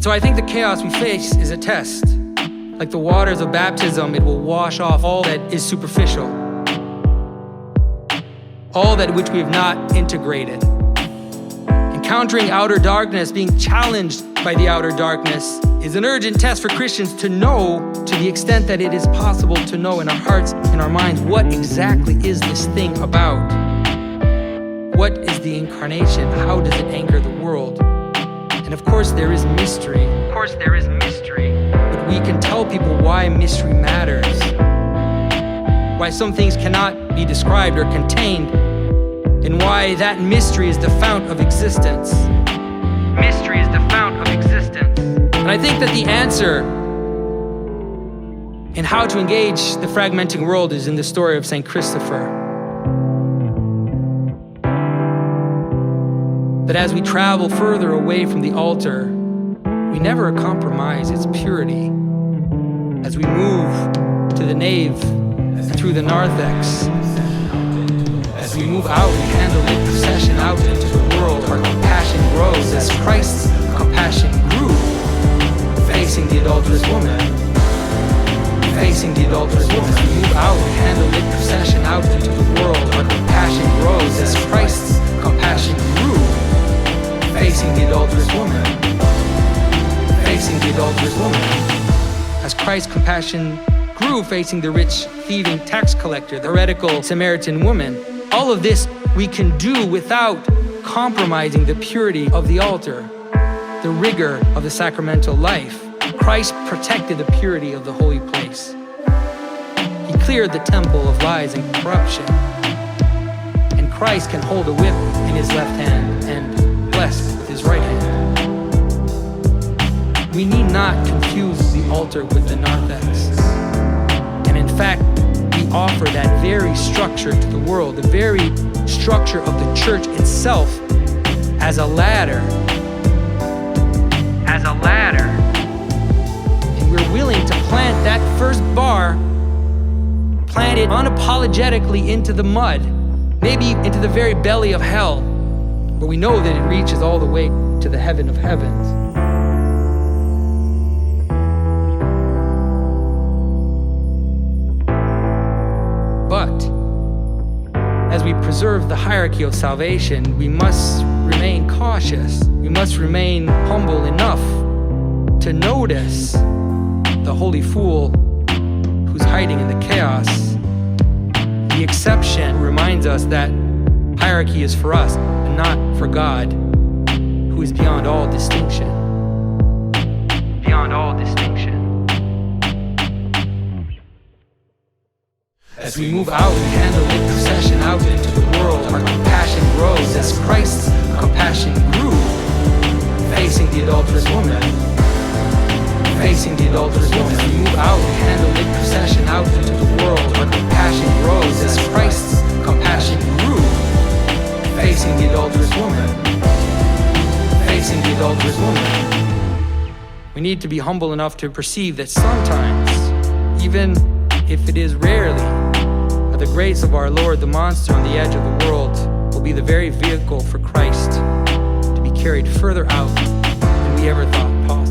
So I think the chaos we face is a test. Like the waters of baptism, it will wash off all that is superficial, all that which we have not integrated. Encountering outer darkness, being challenged by the outer darkness, is an urgent test for Christians to know, to the extent that it is possible to know in our hearts, in our minds, what exactly is this thing about? What is the incarnation? How does it anchor the world? And of course there is mystery. But we can tell people why mystery matters, why some things cannot be described or contained, and why that mystery is the fount of existence. And I think that the answer in how to engage the fragmenting world is in the story of St. Christopher. That as we travel further away from the altar, we never compromise its purity. As we move to the nave and through the narthex, as we move out and candlelit procession out into the world, our compassion grows as Christ's compassion grew, facing the adulterous woman. We move out and candlelit procession out into the world, our compassion grows as Christ's compassion grew, facing the adulterous woman. As Christ's compassion grew, facing the rich, thieving tax collector, the heretical Samaritan woman. All of this we can do without compromising the purity of the altar, the rigor of the sacramental life. Christ protected the purity of the holy place. He cleared the temple of lies and corruption. And Christ can hold a whip in his left hand and bless with his right hand. We need not confuse the altar with the narthex. And in fact, we offer that very structure to the world, the very structure of the church itself, as a ladder. And we're willing to plant that first bar, plant it unapologetically into the mud, maybe into the very belly of hell, where we know that it reaches all the way to the heaven of heavens. But as we preserve the hierarchy of salvation, we must remain cautious. We must remain humble enough to notice the holy fool who's hiding in the chaos. The exception reminds us that hierarchy is for us and not for God, who is beyond all distinction. As we move out in candlelit procession out into the world, our compassion grows as Christ's compassion grew, facing the adulterous woman. As we move out in candlelit procession out into the world, our compassion grows as Christ's compassion grew, facing the adulterous woman. We need to be humble enough to perceive that sometimes, even if it is rarely, by the grace of our Lord, the monster on the edge of the world will be the very vehicle for Christ to be carried further out than we ever thought possible.